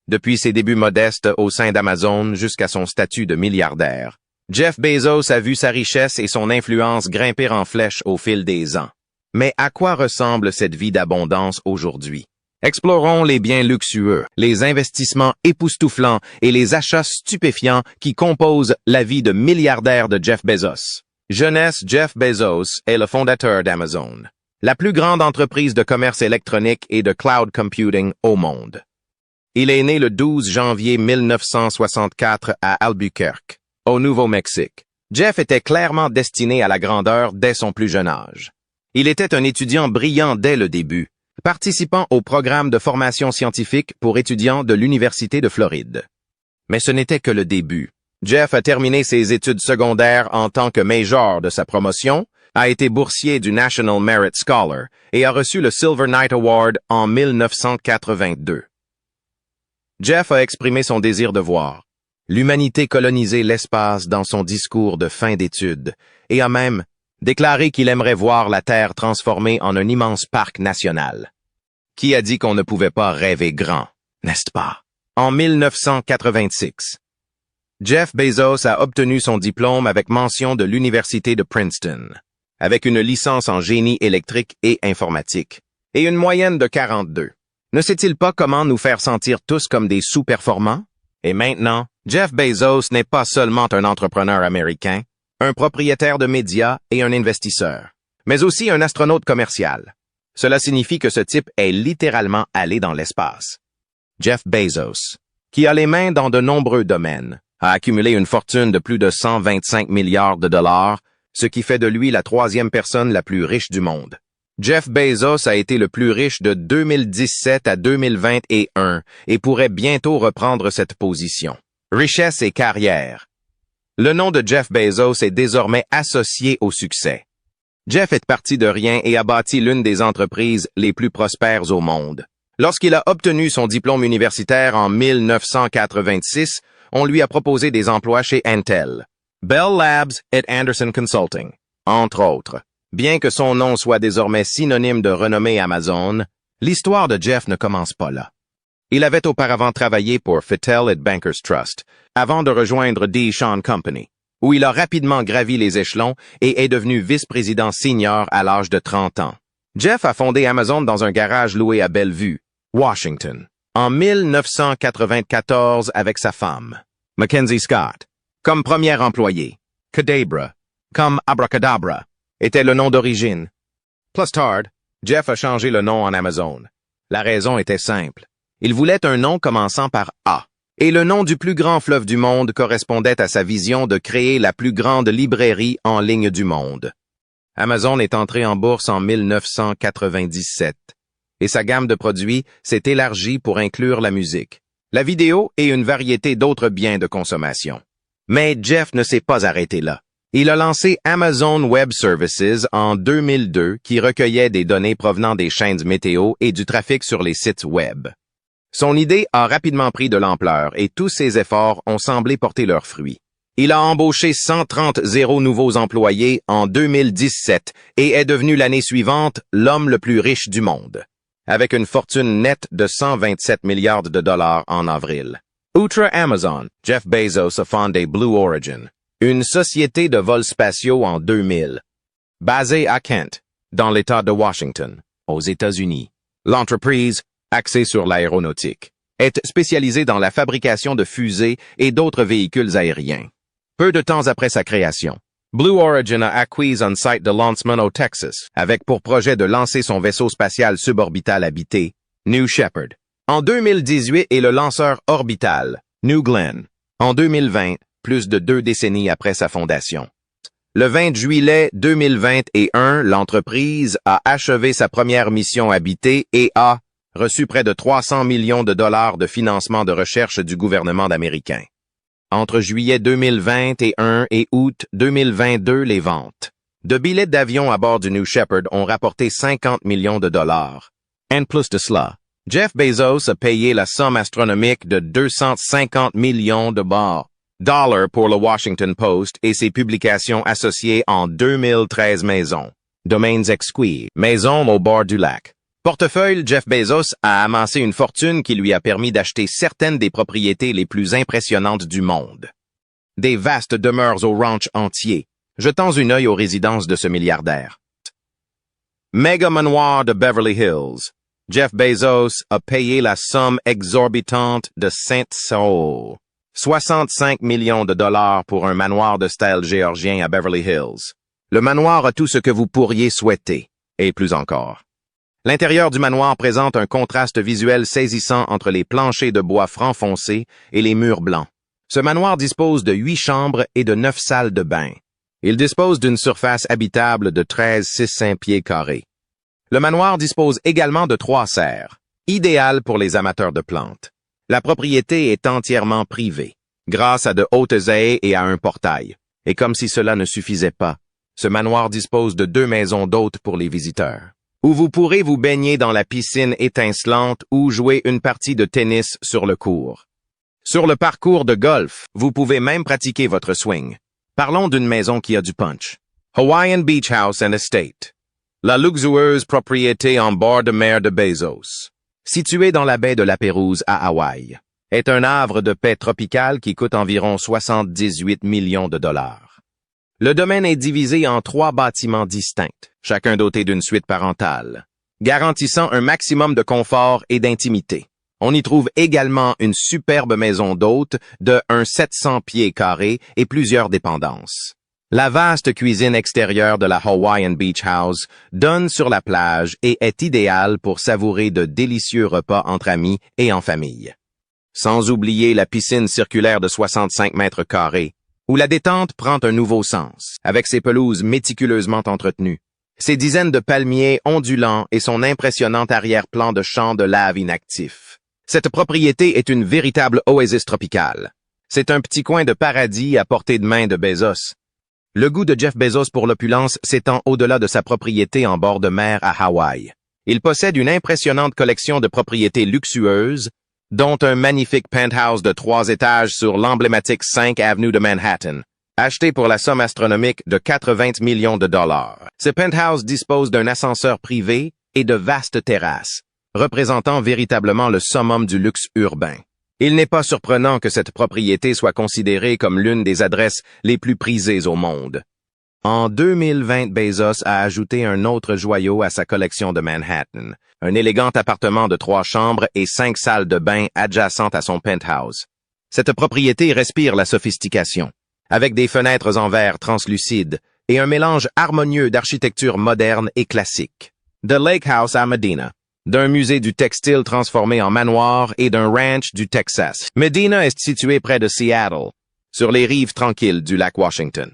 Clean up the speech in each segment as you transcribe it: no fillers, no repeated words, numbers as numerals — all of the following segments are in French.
Depuis ses débuts modestes au sein d'Amazon jusqu'à son statut de milliardaire, Jeff Bezos a vu sa richesse et son influence grimper en flèche au fil des ans. Mais à quoi ressemble cette vie d'abondance aujourd'hui? Explorons les biens luxueux, les investissements époustouflants et les achats stupéfiants qui composent la vie de milliardaire de Jeff Bezos. Jeunesse. Jeff Bezos est le fondateur d'Amazon, la plus grande entreprise de commerce électronique et de cloud computing au monde. Il est né le 12 janvier 1964 à Albuquerque, au Nouveau-Mexique. Jeff était clairement destiné à la grandeur dès son plus jeune âge. Il était un étudiant brillant dès le début, participant au programme de formation scientifique pour étudiants de l'Université de Floride. Mais ce n'était que le début. Jeff a terminé ses études secondaires en tant que major de sa promotion, a été boursier du National Merit Scholar et a reçu le Silver Knight Award en 1982. Jeff a exprimé son désir de voir l'humanité coloniser l'espace dans son discours de fin d'études et a même déclaré qu'il aimerait voir la Terre transformée en un immense parc national. Qui a dit qu'on ne pouvait pas rêver grand, n'est-ce pas? En 1986, Jeff Bezos a obtenu son diplôme avec mention de l'Université de Princeton, avec une licence en génie électrique et informatique, et une moyenne de 42. Ne sait-il pas comment nous faire sentir tous comme des sous-performants? Et maintenant, Jeff Bezos n'est pas seulement un entrepreneur américain, un propriétaire de médias et un investisseur, mais aussi un astronaute commercial. Cela signifie que ce type est littéralement allé dans l'espace. Jeff Bezos, qui a les mains dans de nombreux domaines, a accumulé une fortune de plus de 125 milliards de dollars, ce qui fait de lui la troisième personne la plus riche du monde. Jeff Bezos a été le plus riche de 2017 à 2021 et pourrait bientôt reprendre cette position. Richesse et carrière. Le nom de Jeff Bezos est désormais associé au succès. Jeff est parti de rien et a bâti l'une des entreprises les plus prospères au monde. Lorsqu'il a obtenu son diplôme universitaire en 1986, on lui a proposé des emplois chez Intel, Bell Labs et Andersen Consulting, entre autres. Bien que son nom soit désormais synonyme de renommée Amazon, l'histoire de Jeff ne commence pas là. Il avait auparavant travaillé pour Fittel et Bankers Trust, avant de rejoindre D. Sean Company, où il a rapidement gravi les échelons et est devenu vice-président senior à l'âge de 30 ans. Jeff a fondé Amazon dans un garage loué à Bellevue, Washington, en 1994 avec sa femme, Mackenzie Scott, comme premier employé. Cadabra, comme Abracadabra, était le nom d'origine. Plus tard, Jeff a changé le nom en Amazon. La raison était simple. Il voulait un nom commençant par A, et le nom du plus grand fleuve du monde correspondait à sa vision de créer la plus grande librairie en ligne du monde. Amazon est entré en bourse en 1997, et sa gamme de produits s'est élargie pour inclure la musique, la vidéo et une variété d'autres biens de consommation. Mais Jeff ne s'est pas arrêté là. Il a lancé Amazon Web Services en 2002 qui recueillait des données provenant des chaînes météo et du trafic sur les sites web. Son idée a rapidement pris de l'ampleur et tous ses efforts ont semblé porter leurs fruits. Il a embauché 130 nouveaux employés en 2017 et est devenu l'année suivante l'homme le plus riche du monde, avec une fortune nette de 127 milliards de dollars en avril. Outre Amazon, Jeff Bezos a fondé Blue Origin, une société de vols spatiaux en 2000, basée à Kent, dans l'État de Washington, aux États-Unis. L'entreprise, axée sur l'aéronautique, est spécialisée dans la fabrication de fusées et d'autres véhicules aériens. Peu de temps après sa création, Blue Origin a acquis un site de lancement au Texas, avec pour projet de lancer son vaisseau spatial suborbital habité, New Shepard, en 2018 et le lanceur orbital, New Glenn, en 2020, plus de 2 décennies après sa fondation. Le 20 juillet 2021, l'entreprise a achevé sa première mission habitée et a reçu près de 300 millions de dollars de financement de recherche du gouvernement américain. Entre juillet 2021 et août 2022, les ventes de billets d'avion à bord du New Shepard ont rapporté 50 millions de dollars. En plus de cela, Jeff Bezos a payé la somme astronomique de 250 millions de dollars pour le Washington Post et ses publications associées en 2013 maisons, domaines exquis, maisons au bord du lac, Portefeuille, Jeff Bezos a amassé une fortune qui lui a permis d'acheter certaines des propriétés les plus impressionnantes du monde. Des vastes demeures au ranch entier, jetant un œil aux résidences de ce milliardaire. Méga manoir de Beverly Hills. Jeff Bezos a payé la somme exorbitante de Saint-Saul. 65 millions de dollars pour un manoir de style géorgien à Beverly Hills. Le manoir a tout ce que vous pourriez souhaiter, et plus encore. L'intérieur du manoir présente un contraste visuel saisissant entre les planchers de bois franc foncé et les murs blancs. Ce manoir dispose de 8 chambres et de 9 salles de bain. Il dispose d'une surface habitable de 13,65 pieds carrés. Le manoir dispose également de 3 serres, idéales pour les amateurs de plantes. La propriété est entièrement privée, grâce à de hautes haies et à un portail. Et comme si cela ne suffisait pas, ce manoir dispose de 2 maisons d'hôtes pour les visiteurs, où vous pourrez vous baigner dans la piscine étincelante ou jouer une partie de tennis sur le cours. Sur le parcours de golf, vous pouvez même pratiquer votre swing. Parlons d'une maison qui a du punch. Hawaiian Beach House and Estate. La luxueuse propriété en bord de mer de Bezos, située dans la baie de la Pérouse à Hawaï, est un havre de paix tropicale qui coûte environ 78 millions de dollars. Le domaine est divisé en 3 bâtiments distincts, chacun doté d'une suite parentale, garantissant un maximum de confort et d'intimité. On y trouve également une superbe maison d'hôtes de 700 pieds carrés et plusieurs dépendances. La vaste cuisine extérieure de la Hawaiian Beach House donne sur la plage et est idéale pour savourer de délicieux repas entre amis et en famille. Sans oublier la piscine circulaire de 65 mètres carrés, où la détente prend un nouveau sens, avec ses pelouses méticuleusement entretenues, ses dizaines de palmiers ondulants et son impressionnant arrière-plan de champs de lave inactifs. Cette propriété est une véritable oasis tropicale. C'est un petit coin de paradis à portée de main de Bezos. Le goût de Jeff Bezos pour l'opulence s'étend au-delà de sa propriété en bord de mer à Hawaï. Il possède une impressionnante collection de propriétés luxueuses, dont un magnifique penthouse de 3 étages sur l'emblématique 5 Avenue de Manhattan, acheté pour la somme astronomique de 80 millions de dollars. Ce penthouse dispose d'un ascenseur privé et de vastes terrasses, représentant véritablement le summum du luxe urbain. Il n'est pas surprenant que cette propriété soit considérée comme l'une des adresses les plus prisées au monde. En 2020, Bezos a ajouté un autre joyau à sa collection de Manhattan, un élégant appartement de 3 chambres et 5 salles de bain adjacentes à son penthouse. Cette propriété respire la sophistication, avec des fenêtres en verre translucide et un mélange harmonieux d'architecture moderne et classique. The Lake House à Medina, d'un musée du textile transformé en manoir et d'un ranch du Texas. Medina est situé près de Seattle, sur les rives tranquilles du lac Washington.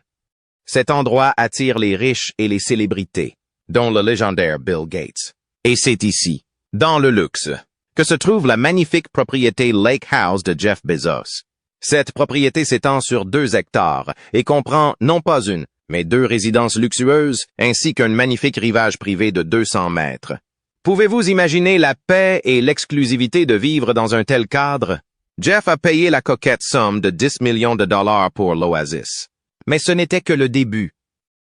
Cet endroit attire les riches et les célébrités, dont le légendaire Bill Gates. Et c'est ici, dans le luxe, que se trouve la magnifique propriété Lake House de Jeff Bezos. Cette propriété s'étend sur 2 hectares et comprend non pas une, mais 2 résidences luxueuses ainsi qu'un magnifique rivage privé de 200 mètres. Pouvez-vous imaginer la paix et l'exclusivité de vivre dans un tel cadre? Jeff a payé la coquette somme de 10 millions de dollars pour l'Oasis. Mais ce n'était que le début.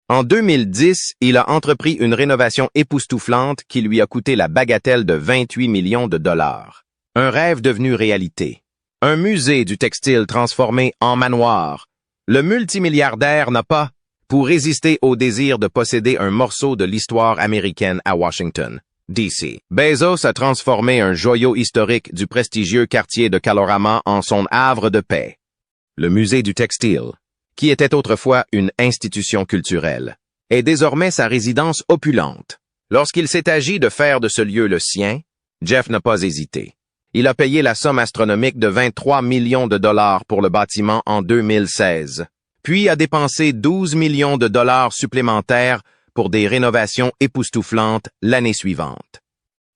En 2010, il a entrepris une rénovation époustouflante qui lui a coûté la bagatelle de 28 millions de dollars. Un rêve devenu réalité. Un musée du textile transformé en manoir. Le multimilliardaire n'a pas, pour résister au désir de posséder un morceau de l'histoire américaine à Washington, D.C. Bezos a transformé un joyau historique du prestigieux quartier de Kalorama en son havre de paix. Le musée du textile, qui était autrefois une institution culturelle, est désormais sa résidence opulente. Lorsqu'il s'est agi de faire de ce lieu le sien, Jeff n'a pas hésité. Il a payé la somme astronomique de 23 millions de dollars pour le bâtiment en 2016, puis a dépensé 12 millions de dollars supplémentaires pour des rénovations époustouflantes l'année suivante.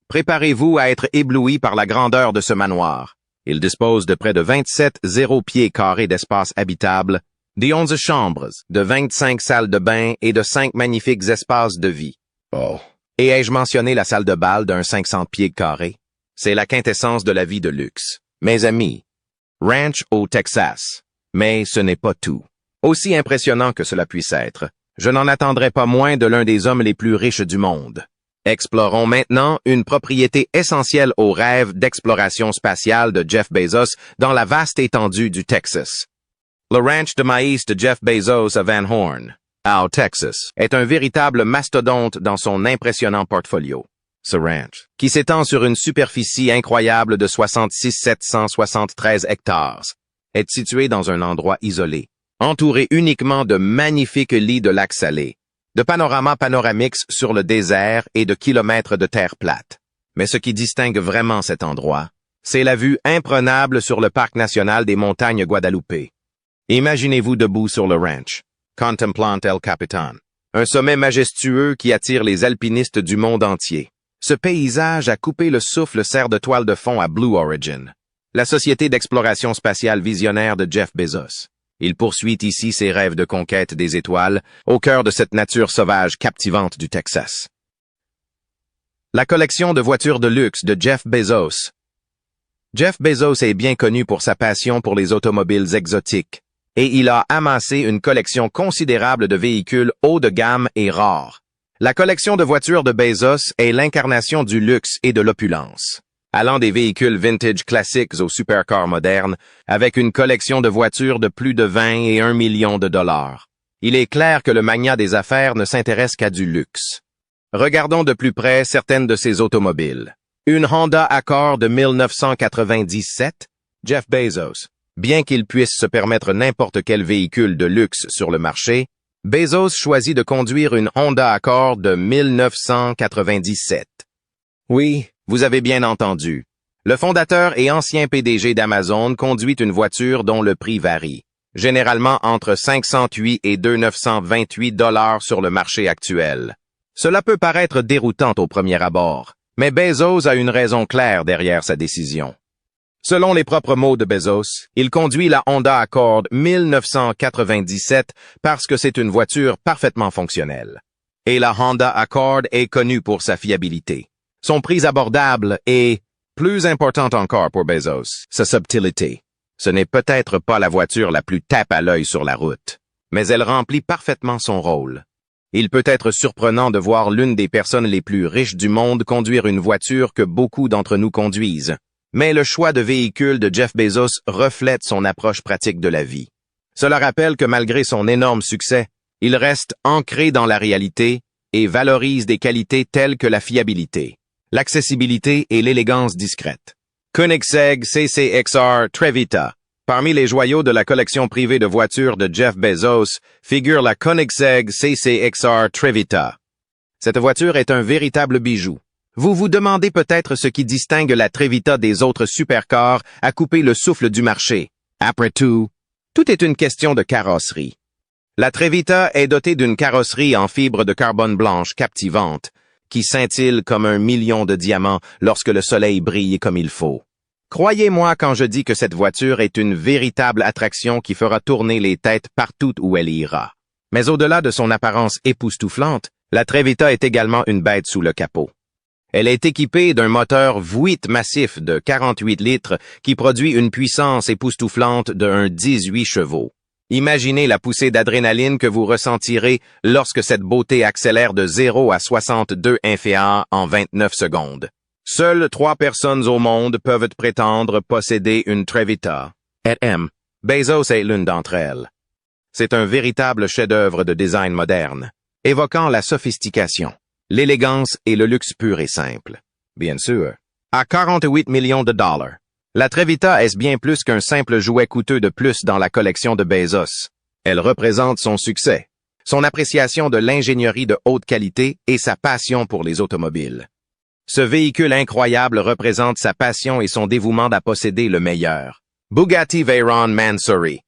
Préparez-vous à être ébloui par la grandeur de ce manoir. Il dispose de près de 27,0 pieds carrés d'espace habitable, de 11 chambres, de 25 salles de bain et de 5 magnifiques espaces de vie. Oh! Et ai-je mentionné la salle de bal d'un 500 pieds carrés? C'est la quintessence de la vie de luxe. Mes amis, ranch au Texas. Mais ce n'est pas tout. Aussi impressionnant que cela puisse être, je n'en attendrai pas moins de l'un des hommes les plus riches du monde. Explorons maintenant une propriété essentielle au rêve d'exploration spatiale de Jeff Bezos dans la vaste étendue du Texas. Le ranch de maïs de Jeff Bezos à Van Horn, au Texas, est un véritable mastodonte dans son impressionnant portfolio. Ce ranch, qui s'étend sur une superficie incroyable de 66 773 hectares, est situé dans un endroit isolé, entouré uniquement de magnifiques lits de lacs salés, de panoramas panoramiques sur le désert et de kilomètres de terre plate. Mais ce qui distingue vraiment cet endroit, c'est la vue imprenable sur le parc national des montagnes Guadalupe. Imaginez-vous debout sur le ranch, contemplant El Capitan, un sommet majestueux qui attire les alpinistes du monde entier. Ce paysage à couper le souffle sert de toile de fond à Blue Origin, la société d'exploration spatiale visionnaire de Jeff Bezos. Il poursuit ici ses rêves de conquête des étoiles, au cœur de cette nature sauvage captivante du Texas. La collection de voitures de luxe de Jeff Bezos. Jeff Bezos est bien connu pour sa passion pour les automobiles exotiques, et il a amassé une collection considérable de véhicules haut de gamme et rares. La collection de voitures de Bezos est l'incarnation du luxe et de l'opulence, allant des véhicules vintage classiques aux supercars modernes, avec une collection de voitures de plus de 20 et 1 million de dollars. Il est clair que le magnat des affaires ne s'intéresse qu'à du luxe. Regardons de plus près certaines de ses automobiles. Une Honda Accord de 1997, Jeff Bezos. Bien qu'il puisse se permettre n'importe quel véhicule de luxe sur le marché, Bezos choisit de conduire une Honda Accord de 1997. Oui, vous avez bien entendu. Le fondateur et ancien PDG d'Amazon conduit une voiture dont le prix varie, généralement entre 508 et 928 dollars sur le marché actuel. Cela peut paraître déroutant au premier abord, mais Bezos a une raison claire derrière sa décision. Selon les propres mots de Bezos, il conduit la Honda Accord 1997 parce que c'est une voiture parfaitement fonctionnelle. Et la Honda Accord est connue pour sa fiabilité, son prix abordable et, plus important encore pour Bezos, sa subtilité. Ce n'est peut-être pas la voiture la plus tape à l'œil sur la route, mais elle remplit parfaitement son rôle. Il peut être surprenant de voir l'une des personnes les plus riches du monde conduire une voiture que beaucoup d'entre nous conduisent. Mais le choix de véhicule de Jeff Bezos reflète son approche pratique de la vie. Cela rappelle que malgré son énorme succès, il reste ancré dans la réalité et valorise des qualités telles que la fiabilité, l'accessibilité et l'élégance discrète. Koenigsegg CCXR Trevita. Parmi les joyaux de la collection privée de voitures de Jeff Bezos figure la Koenigsegg CCXR Trevita. Cette voiture est un véritable bijou. Vous vous demandez peut-être ce qui distingue la Trevita des autres supercars à couper le souffle du marché. Après tout est une question de carrosserie. La Trevita est dotée d'une carrosserie en fibre de carbone blanche captivante, qui scintille comme 1 million de diamants lorsque le soleil brille comme il faut. Croyez-moi quand je dis que cette voiture est une véritable attraction qui fera tourner les têtes partout où elle ira. Mais au-delà de son apparence époustouflante, la Trevita est également une bête sous le capot. Elle est équipée d'un moteur V8 massif de 48 litres qui produit une puissance époustouflante de 18 chevaux. Imaginez la poussée d'adrénaline que vous ressentirez lorsque cette beauté accélère de 0 à 62 mph en 29 secondes. Seules 3 personnes au monde peuvent prétendre posséder une Trevita. Et Bezos est l'une d'entre elles. C'est un véritable chef-d'œuvre de design moderne, évoquant la sophistication, l'élégance et le luxe pur et simple. Bien sûr. À 48 millions de dollars, la Trevita est bien plus qu'un simple jouet coûteux de plus dans la collection de Bezos. Elle représente son succès, son appréciation de l'ingénierie de haute qualité et sa passion pour les automobiles. Ce véhicule incroyable représente sa passion et son dévouement à posséder le meilleur. Bugatti Veyron Mansouri.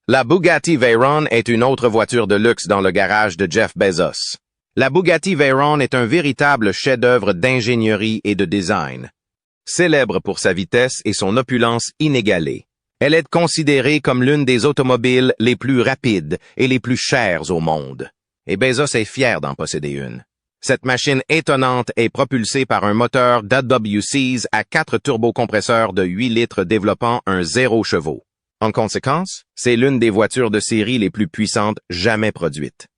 La Bugatti Veyron est une autre voiture de luxe dans le garage de Jeff Bezos. La Bugatti Veyron est un véritable chef-d'œuvre d'ingénierie et de design. Célèbre pour sa vitesse et son opulence inégalée, elle est considérée comme l'une des automobiles les plus rapides et les plus chères au monde. Et Bezos est fier d'en posséder une. Cette machine étonnante est propulsée par un moteur WCs à 4 turbocompresseurs de 8 litres développant 0 chevaux. En conséquence, c'est l'une des voitures de série les plus puissantes jamais produites.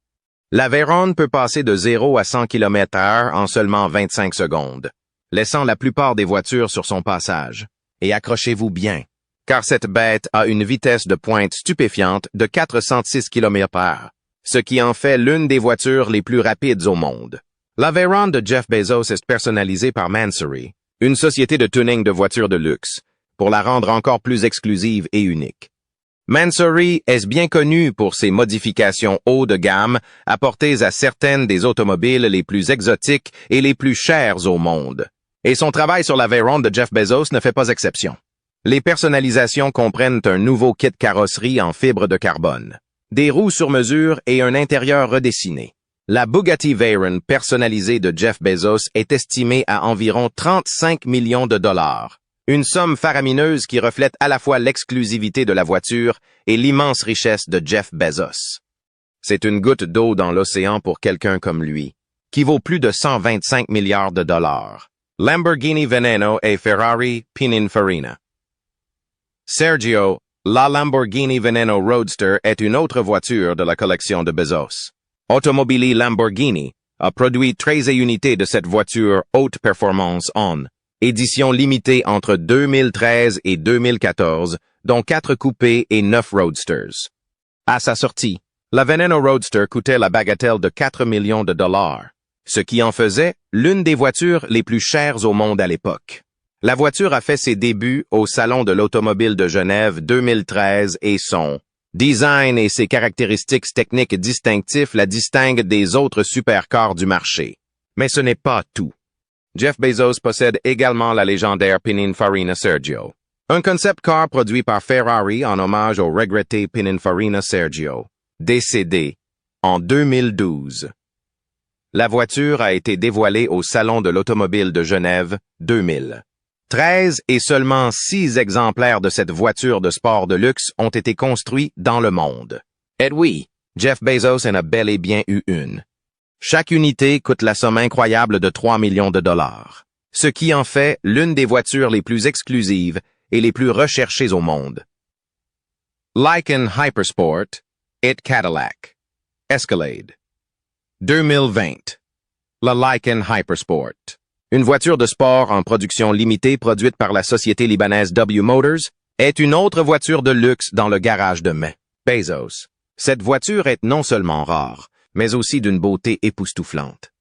La Veyron peut passer de 0 à 100 km/h en seulement 25 secondes, laissant la plupart des voitures sur son passage. Et accrochez-vous bien, car cette bête a une vitesse de pointe stupéfiante de 406 km/h, ce qui en fait l'une des voitures les plus rapides au monde. La Veyron de Jeff Bezos est personnalisée par Mansory, une société de tuning de voitures de luxe, pour la rendre encore plus exclusive et unique. Mansory est bien connu pour ses modifications haut de gamme apportées à certaines des automobiles les plus exotiques et les plus chères au monde. Et son travail sur la Veyron de Jeff Bezos ne fait pas exception. Les personnalisations comprennent un nouveau kit carrosserie en fibre de carbone, des roues sur mesure et un intérieur redessiné. La Bugatti Veyron personnalisée de Jeff Bezos est estimée à environ 35 millions de dollars. Une somme faramineuse qui reflète à la fois l'exclusivité de la voiture et l'immense richesse de Jeff Bezos. C'est une goutte d'eau dans l'océan pour quelqu'un comme lui, qui vaut plus de 125 milliards de dollars. Lamborghini Veneno et Ferrari Pininfarina. Sergio, la Lamborghini Veneno Roadster est une autre voiture de la collection de Bezos. Automobili Lamborghini a produit 13 unités de cette voiture haute performance en édition limitée entre 2013 et 2014, dont 4 coupés et 9 roadsters. À sa sortie, la Veneno Roadster coûtait la bagatelle de 4 millions de dollars, ce qui en faisait l'une des voitures les plus chères au monde à l'époque. La voiture a fait ses débuts au Salon de l'Automobile de Genève 2013 et son design et ses caractéristiques techniques distinctifs la distinguent des autres supercars du marché. Mais ce n'est pas tout. Jeff Bezos possède également la légendaire Pininfarina Sergio, un concept car produit par Ferrari en hommage au regretté Pininfarina Sergio, décédé en 2012. La voiture a été dévoilée au Salon de l'Automobile de Genève 2000. 13 et seulement 6 exemplaires de cette voiture de sport de luxe ont été construits dans le monde. Et oui, Jeff Bezos en a bel et bien eu une. Chaque unité coûte la somme incroyable de 3 millions de dollars, ce qui en fait l'une des voitures les plus exclusives et les plus recherchées au monde. Lykan Hypersport et Cadillac. Escalade. 2020. La Lykan Hypersport. Une voiture de sport en production limitée produite par la société libanaise W Motors est une autre voiture de luxe dans le garage de Bezos. Cette voiture est non seulement rare, mais aussi d'une beauté époustouflante.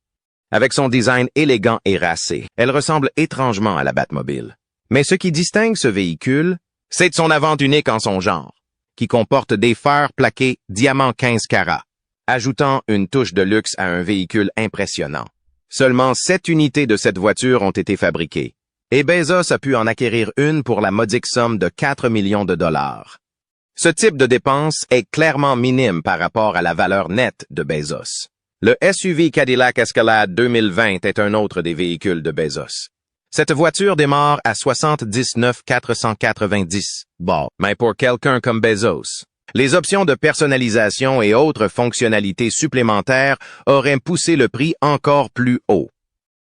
Avec son design élégant et racé, elle ressemble étrangement à la Batmobile. Mais ce qui distingue ce véhicule, c'est son avant unique en son genre, qui comporte des fers plaqués diamant 15 carats, ajoutant une touche de luxe à un véhicule impressionnant. Seulement 7 unités de cette voiture ont été fabriquées, et Bezos a pu en acquérir une pour la modique somme de 4 millions de dollars. Ce type de dépense est clairement minime par rapport à la valeur nette de Bezos. Le SUV Cadillac Escalade 2020 est un autre des véhicules de Bezos. Cette voiture démarre à 79 490 $. Mais pour quelqu'un comme Bezos, les options de personnalisation et autres fonctionnalités supplémentaires auraient poussé le prix encore plus haut.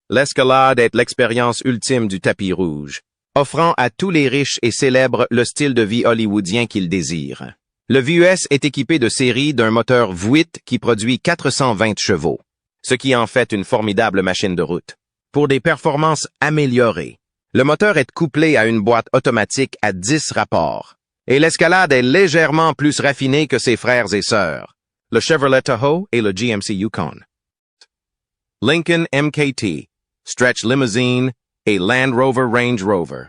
L'Escalade est l'expérience ultime du tapis rouge, offrant à tous les riches et célèbres le style de vie hollywoodien qu'ils désirent. Le VUS est équipé de série d'un moteur V8 qui produit 420 chevaux, ce qui en fait une formidable machine de route. Pour des performances améliorées, le moteur est couplé à une boîte automatique à 10 rapports, et l'Escalade est légèrement plus raffinée que ses frères et sœurs, le Chevrolet Tahoe et le GMC Yukon. Lincoln MKT, Stretch Limousine et Land Rover Range Rover.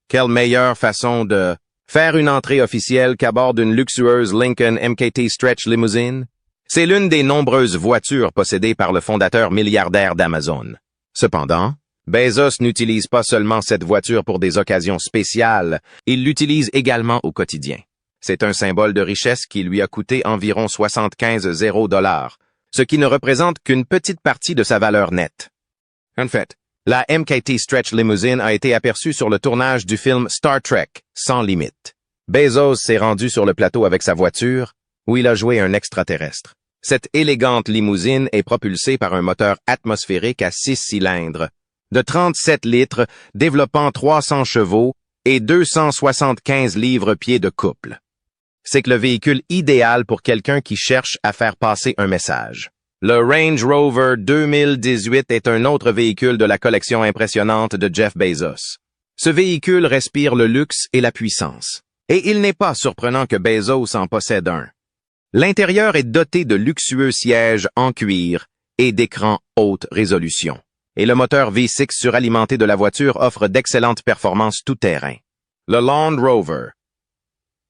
Quelle meilleure façon de faire une entrée officielle qu'à bord d'une luxueuse Lincoln MKT Stretch Limousine? C'est l'une des nombreuses voitures possédées par le fondateur milliardaire d'Amazon. Cependant, Bezos n'utilise pas seulement cette voiture pour des occasions spéciales, il l'utilise également au quotidien. C'est un symbole de richesse qui lui a coûté environ 75 $, ce qui ne représente qu'une petite partie de sa valeur nette. En fait, la MKT Stretch Limousine a été aperçue sur le tournage du film Star Trek, Sans Limite. Bezos s'est rendu sur le plateau avec sa voiture, où il a joué un extraterrestre. Cette élégante limousine est propulsée par un moteur atmosphérique à 6 cylindres, de 37 litres, développant 300 chevaux et 275 livres-pieds de couple. C'est que le véhicule idéal pour quelqu'un qui cherche à faire passer un message. Le Range Rover 2018 est un autre véhicule de la collection impressionnante de Jeff Bezos. Ce véhicule respire le luxe et la puissance. Et il n'est pas surprenant que Bezos en possède un. L'intérieur est doté de luxueux sièges en cuir et d'écrans haute résolution. Et le moteur V6 suralimenté de la voiture offre d'excellentes performances tout-terrain. Le Land Rover.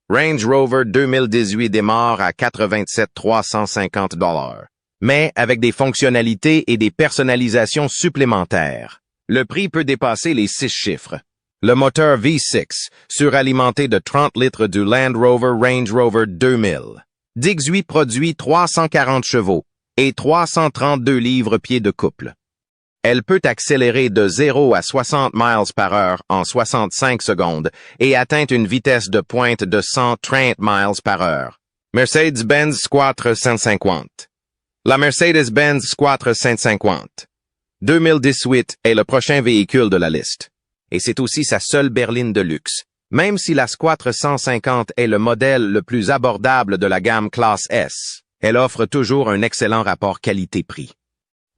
Range Rover 2018 démarre à 87 350 $, mais avec des fonctionnalités et des personnalisations supplémentaires. Le prix peut dépasser les 6 chiffres. Le moteur V6, suralimenté de 30 litres du Land Rover Range Rover 2000. 18 produit 340 chevaux et 332 livres-pieds de couple. Elle peut accélérer de 0 à 60 miles par heure en 65 secondes et atteint une vitesse de pointe de 130 miles par heure. Mercedes-Benz Squatre 150. La Mercedes-Benz Squatre 150 2018 est le prochain véhicule de la liste. Et c'est aussi sa seule berline de luxe. Même si la Squatre 150 est le modèle le plus abordable de la gamme classe S, elle offre toujours un excellent rapport qualité-prix.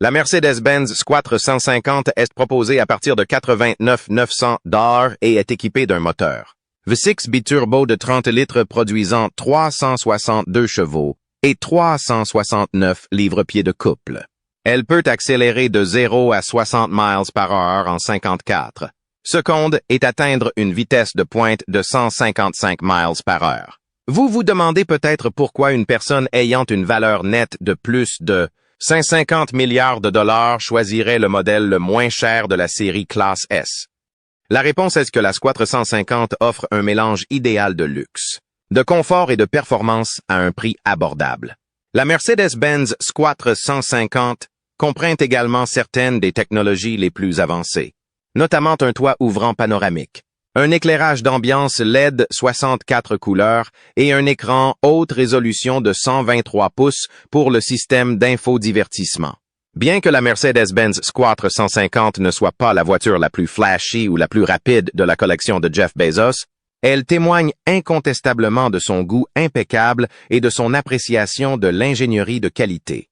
La Mercedes-Benz Squatre 150 est proposée à partir de 89 900 $ et est équipée d'un moteur V6 biturbo de 30 litres produisant 362 chevaux et 369 livres-pieds de couple. Elle peut accélérer de 0 à 60 miles par heure en 54 secondes et atteindre une vitesse de pointe de 155 miles par heure. Vous vous demandez peut-être pourquoi une personne ayant une valeur nette de plus de 150 milliards de dollars choisirait le modèle le moins cher de la série classe S. La réponse est que la Squatre 150 offre un mélange idéal de luxe, de confort et de performance à un prix abordable. La Mercedes-Benz Squatre 150 comprend également certaines des technologies les plus avancées, notamment un toit ouvrant panoramique, un éclairage d'ambiance LED 64 couleurs et un écran haute résolution de 123 pouces pour le système d'infodivertissement. Bien que la Mercedes-Benz Squatre 150 ne soit pas la voiture la plus flashy ou la plus rapide de la collection de Jeff Bezos, elle témoigne incontestablement de son goût impeccable et de son appréciation de l'ingénierie de qualité.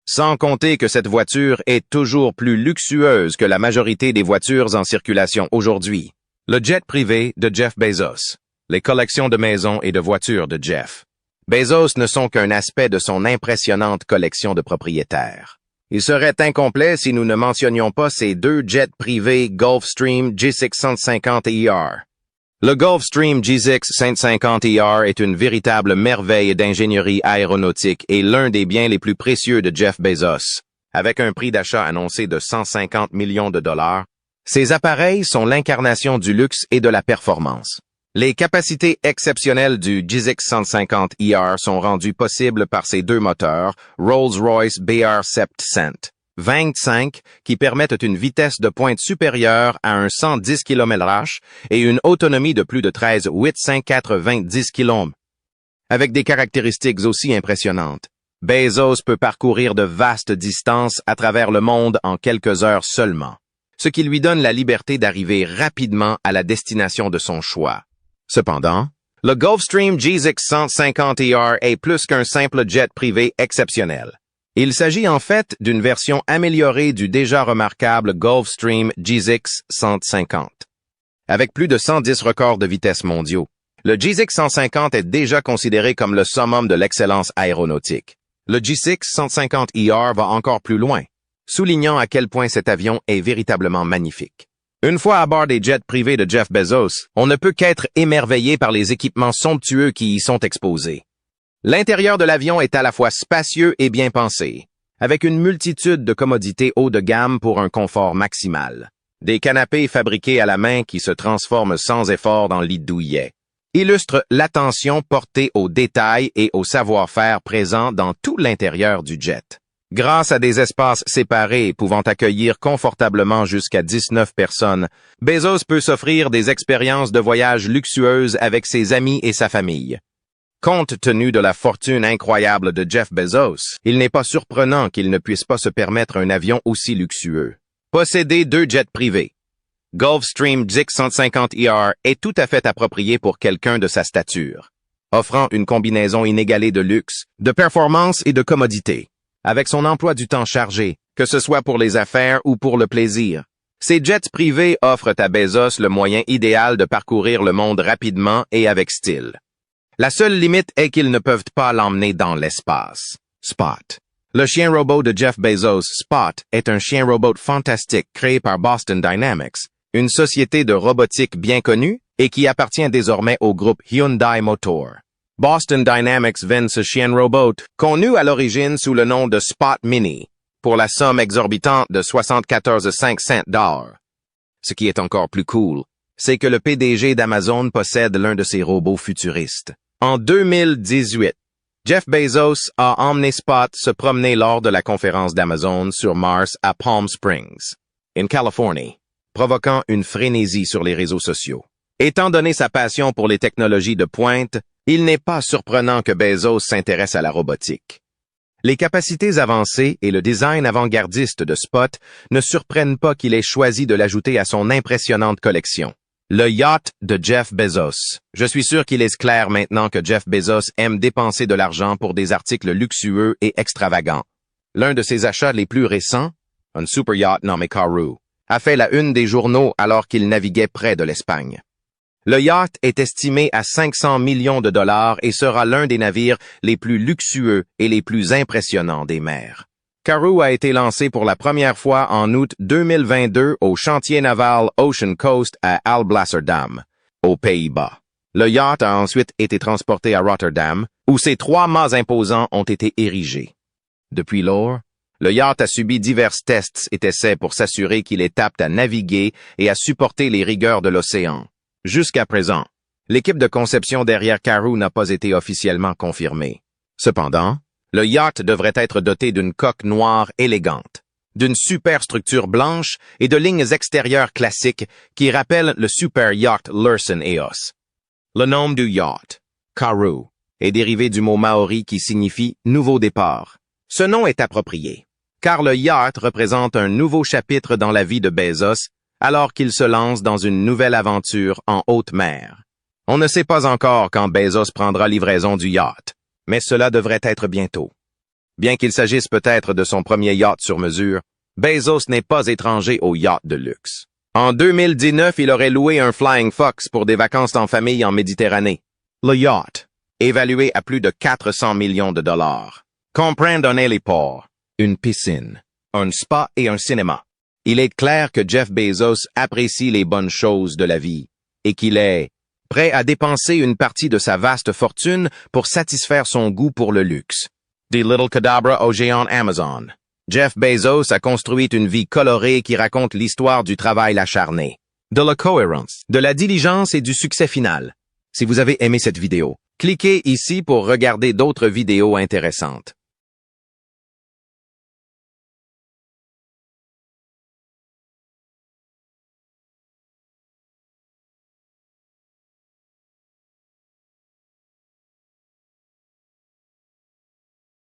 Sans compter que cette voiture est toujours plus luxueuse que la majorité des voitures en circulation aujourd'hui. Le jet privé de Jeff Bezos. Les collections de maisons et de voitures de Jeff Bezos ne sont qu'un aspect de son impressionnante collection de propriétaires. Il serait incomplet si nous ne mentionnions pas ses deux jets privés Gulfstream G650ER. Le Gulfstream G650ER est une véritable merveille d'ingénierie aéronautique et l'un des biens les plus précieux de Jeff Bezos. Avec un prix d'achat annoncé de 150 millions de $, ces appareils sont l'incarnation du luxe et de la performance. Les capacités exceptionnelles du G650ER sont rendues possibles par ses deux moteurs Rolls-Royce BR700 25 qui permettent une vitesse de pointe supérieure à un 110 km/h et une autonomie de plus de 13 890 km. Avec des caractéristiques aussi impressionnantes, Bezos peut parcourir de vastes distances à travers le monde en quelques heures seulement, ce qui lui donne la liberté d'arriver rapidement à la destination de son choix. Cependant, le Gulfstream G650ER est plus qu'un simple jet privé exceptionnel. Il s'agit en fait d'une version améliorée du déjà remarquable Gulfstream G650. Avec plus de 110 records de vitesse mondiaux, le G650 est déjà considéré comme le summum de l'excellence aéronautique. Le G650ER va encore plus loin, soulignant à quel point cet avion est véritablement magnifique. Une fois à bord des jets privés de Jeff Bezos, on ne peut qu'être émerveillé par les équipements somptueux qui y sont exposés. L'intérieur de l'avion est à la fois spacieux et bien pensé, avec une multitude de commodités haut de gamme pour un confort maximal. Des canapés fabriqués à la main qui se transforment sans effort en lit douillet illustrent l'attention portée aux détails et au savoir-faire présent dans tout l'intérieur du jet. Grâce à des espaces séparés pouvant accueillir confortablement jusqu'à 19 personnes, Bezos peut s'offrir des expériences de voyage luxueuses avec ses amis et sa famille. Compte tenu de la fortune incroyable de Jeff Bezos, il n'est pas surprenant qu'il ne puisse pas se permettre un avion aussi luxueux. Posséder deux jets privés. Gulfstream G650ER est tout à fait approprié pour quelqu'un de sa stature, offrant une combinaison inégalée de luxe, de performance et de commodité. avec son emploi du temps chargé, que ce soit pour les affaires ou pour le plaisir. Ces jets privés offrent à Bezos le moyen idéal de parcourir le monde rapidement et avec style. La seule limite est qu'ils ne peuvent pas l'emmener dans l'espace. Spot. Le chien robot de Jeff Bezos, Spot, est un chien robot fantastique créé par Boston Dynamics, une société de robotique bien connue et qui appartient désormais au groupe Hyundai Motor. Boston Dynamics vend ce chien robot, connu à l'origine sous le nom de Spot Mini, pour la somme exorbitante de 74,5 cents. Ce qui est encore plus cool, c'est que le PDG d'Amazon possède l'un de ces robots futuristes. En 2018, Jeff Bezos a emmené Spot se promener lors de la conférence d'Amazon sur Mars à Palm Springs, en Californie, provoquant une frénésie sur les réseaux sociaux. Étant donné sa passion pour les technologies de pointe, il n'est pas surprenant que Bezos s'intéresse à la robotique. Les capacités avancées et le design avant-gardiste de Spot ne surprennent pas qu'il ait choisi de l'ajouter à son impressionnante collection. Le yacht de Jeff Bezos. Je suis sûr qu'il est clair maintenant que Jeff Bezos aime dépenser de l'argent pour des articles luxueux et extravagants. L'un de ses achats les plus récents, un super yacht nommé Karoo, a fait la une des journaux alors qu'il naviguait près de l'Espagne. Le yacht est estimé à 500 millions de dollars et sera l'un des navires les plus luxueux et les plus impressionnants des mers. Karoo a été lancé pour la première fois en août 2022 au chantier naval Ocean Coast à Alblasserdam, aux Pays-Bas. Le yacht a ensuite été transporté à Rotterdam, où ses 3 mâts imposants ont été érigés. Depuis lors, le yacht a subi divers tests et essais pour s'assurer qu'il est apte à naviguer et à supporter les rigueurs de l'océan. Jusqu'à présent, l'équipe de conception derrière Karoo n'a pas été officiellement confirmée. Cependant, le yacht devrait être doté d'une coque noire élégante, d'une superstructure blanche et de lignes extérieures classiques qui rappellent le super yacht Lursen Eos. Le nom du yacht, Karoo, est dérivé du mot maori qui signifie « nouveau départ ». Ce nom est approprié, car le yacht représente un nouveau chapitre dans la vie de Bezos alors qu'il se lance dans une nouvelle aventure en haute mer. On ne sait pas encore quand Bezos prendra livraison du yacht, mais cela devrait être bientôt. Bien qu'il s'agisse peut-être de son premier yacht sur mesure, Bezos n'est pas étranger aux yachts de luxe. En 2019, il aurait loué un Flying Fox pour des vacances en famille en Méditerranée. Le yacht, évalué à plus de 400 millions de dollars, comprend un héliport, une piscine, un spa et un cinéma. Il est clair que Jeff Bezos apprécie les bonnes choses de la vie et qu'il est prêt à dépenser une partie de sa vaste fortune pour satisfaire son goût pour le luxe. Des Little Cadabra au géant Amazon. Jeff Bezos a construit une vie colorée qui raconte l'histoire du travail acharné, de la cohérence, de la diligence et du succès final. Si vous avez aimé cette vidéo, cliquez ici pour regarder d'autres vidéos intéressantes.